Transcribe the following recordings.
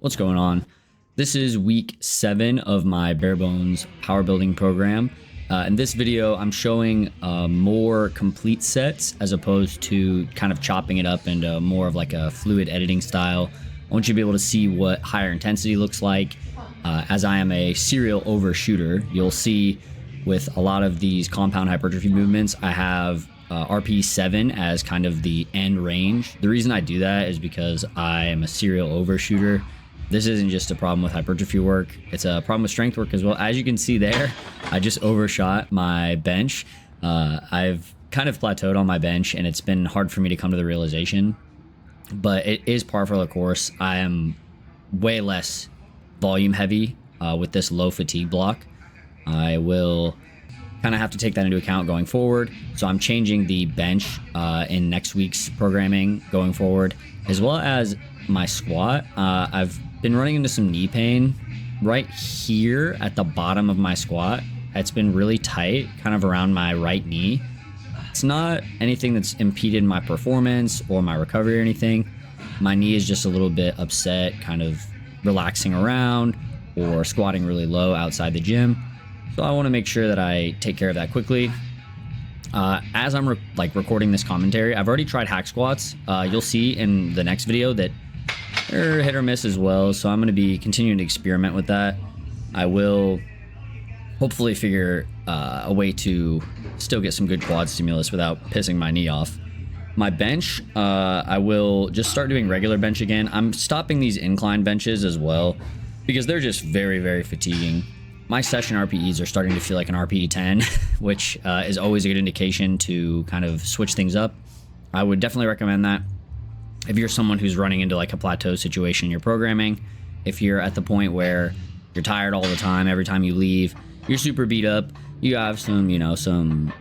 What's going on? This is week 7 of my Barebones power building program. In this video, I'm showing more complete sets as opposed to kind of chopping it up into more of like a fluid editing style. I want you to be able to see what higher intensity looks like. As I am a serial overshooter, you'll see with a lot of these compound hypertrophy movements, I have RP 7 as kind of the end range. The reason I do that is because I am a serial overshooter. This isn't just a problem with hypertrophy work, it's a problem with strength work as well. As you can see there, I just overshot my bench. I've kind of plateaued on my bench and it's been hard for me to come to the realization, but it is par for the course. I am way less volume heavy with this low fatigue block. I will kind of have to take that into account going forward. So I'm changing the bench in next week's programming going forward, as well as my squat. I've been running into some knee pain right here at the bottom of my squat. It's been really tight, kind of around my right knee. It's not anything that's impeded my performance or my recovery or anything. My knee is just a little bit upset, kind of relaxing around or squatting really low outside the gym. So I want to make sure that I take care of that quickly. As I'm recording this commentary, I've already tried hack squats. You'll see in the next video that they're hit or miss as well. So I'm going to be continuing to experiment with that. I will hopefully figure a way to still get some good quad stimulus without pissing my knee off. My bench, I will just start doing regular bench again. I'm stopping these incline benches as well because they're just very, very fatiguing. My session RPEs are starting to feel like an RPE 10, which is always a good indication to kind of switch things up. I would definitely recommend that if you're someone who's running into like a plateau situation in your programming. If you're at the point where you're tired all the time, every time you leave, you're super beat up, you have some, some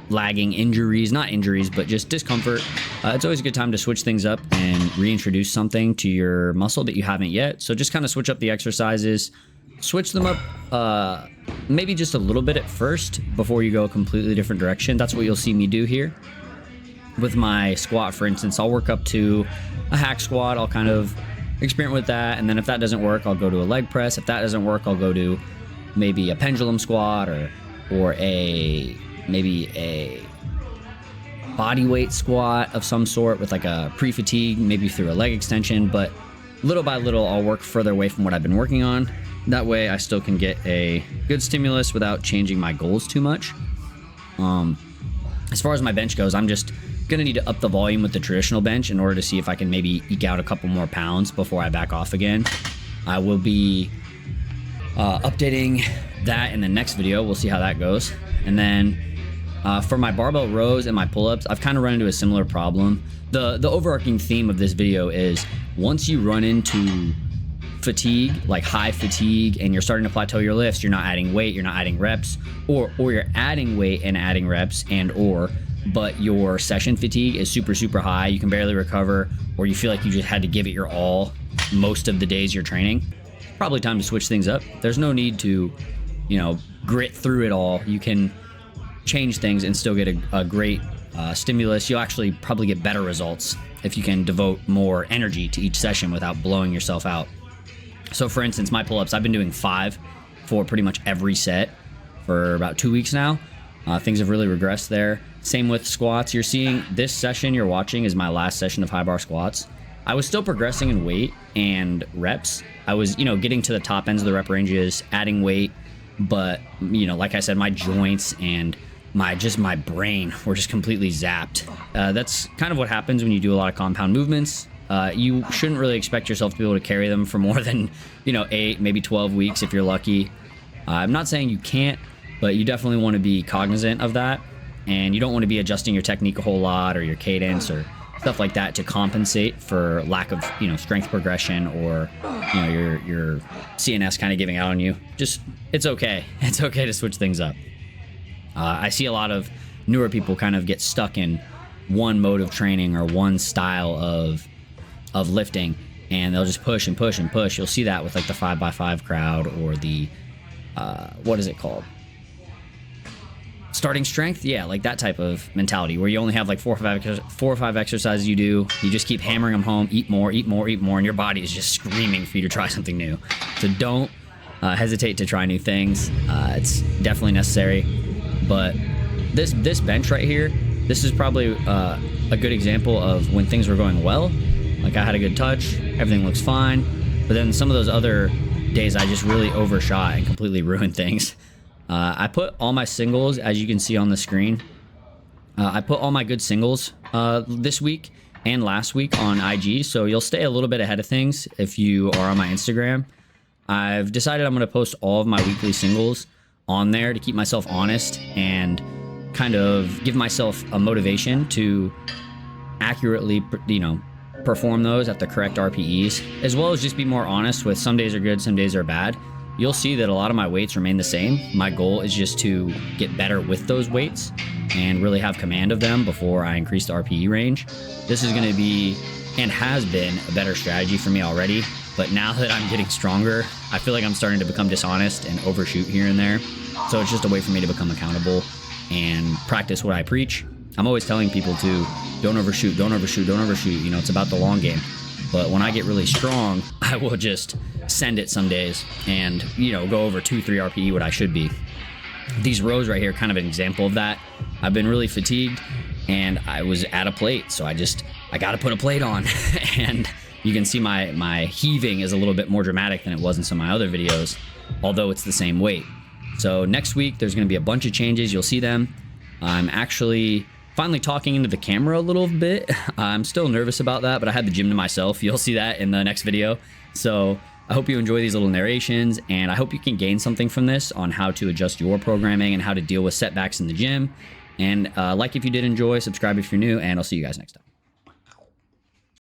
lagging injuries, not injuries, but just discomfort. It's always a good time to switch things up and reintroduce something to your muscle that you haven't yet. So just kind of switch up the exercises. Switch them up maybe just a little bit at first before you go a completely different direction. That's what you'll see me do here. With my squat, for instance, I'll work up to a hack squat. I'll kind of experiment with that. And then if that doesn't work, I'll go to a leg press. If that doesn't work, I'll go to maybe a pendulum squat or maybe a body weight squat of some sort with like a pre-fatigue, maybe through a leg extension. But little by little, I'll work further away from what I've been working on. That way I still can get a good stimulus without changing my goals too much. As far as my bench goes, I'm just gonna need to up the volume with the traditional bench in order to see if I can maybe eke out a couple more pounds before I back off again. I will be updating that in the next video. We'll see how that goes. And then for my barbell rows and my pull-ups, I've kind of run into a similar problem. The overarching theme of this video is once you run into fatigue, like high fatigue, and you're starting to plateau your lifts, you're not adding weight, you're not adding reps, or you're adding weight and adding reps but your session fatigue is super high, you can barely recover, or you feel like you just had to give it your all most of the days you're training, probably time to switch things up. There's no need to, grit through it all. You can change things and still get a great stimulus. You'll actually probably get better results if you can devote more energy to each session without blowing yourself out. So for instance, my pull-ups, I've been doing 5 for pretty much every set for about 2 weeks now. Things have really regressed there. Same with squats. You're seeing this session you're watching is my last session of high bar squats. I was still progressing in weight and reps. I was, getting to the top ends of the rep ranges, adding weight, but, like I said, my joints and my brain were just completely zapped. That's kind of what happens when you do a lot of compound movements. You shouldn't really expect yourself to be able to carry them for more than, 8, maybe 12 weeks if you're lucky. I'm not saying you can't, but you definitely want to be cognizant of that. And you don't want to be adjusting your technique a whole lot or your cadence or stuff like that to compensate for lack of, strength progression or, your CNS kind of giving out on you. Just, it's okay. It's okay to switch things up. I see a lot of newer people kind of get stuck in one mode of training or one style of lifting, and they'll just push and push and push. You'll see that with like the 5x5 crowd or the what is it called? starting strength, yeah, like that type of mentality where you only have like 4 or 5 exercises you do. You just keep hammering them home, eat more, eat more, eat more, and your body is just screaming for you to try something new. So don't hesitate to try new things. It's definitely necessary. But this bench right here, this is probably a good example of when things were going well. Like I had a good touch, everything looks fine. But then some of those other days I just really overshot and completely ruined things. I put all my singles, as you can see on the screen. I put all my good singles this week and last week on IG, so you'll stay a little bit ahead of things if you are on my Instagram. I've decided I'm going to post all of my weekly singles on there to keep myself honest and kind of give myself a motivation to accurately, perform those at the correct RPEs, as well as just be more honest with some days are good, some days are bad. You'll see that a lot of my weights remain the same. My goal is just to get better with those weights and really have command of them before I increase the RPE range. This is going to be, and has been, a better strategy for me already. But now that I'm getting stronger, I feel like I'm starting to become dishonest and overshoot here and there. So it's just a way for me to become accountable and practice what I preach. I'm always telling people to don't overshoot, don't overshoot, don't overshoot. It's about the long game. But when I get really strong, I will just send it some days and, go over 2-3 RPE what I should be. These rows right here, kind of an example of that. I've been really fatigued and I was at a plate. So I got to put a plate on. And you can see my heaving is a little bit more dramatic than it was in some of my other videos, although it's the same weight. So next week, there's going to be a bunch of changes. You'll see them. I'm actually finally talking into the camera a little bit. I'm still nervous about that, but I had the gym to myself. You'll see that in the next video. So I hope you enjoy these little narrations, and I hope you can gain something from this on how to adjust your programming and how to deal with setbacks in the gym. And like if you did enjoy, subscribe if you're new, and I'll see you guys next time.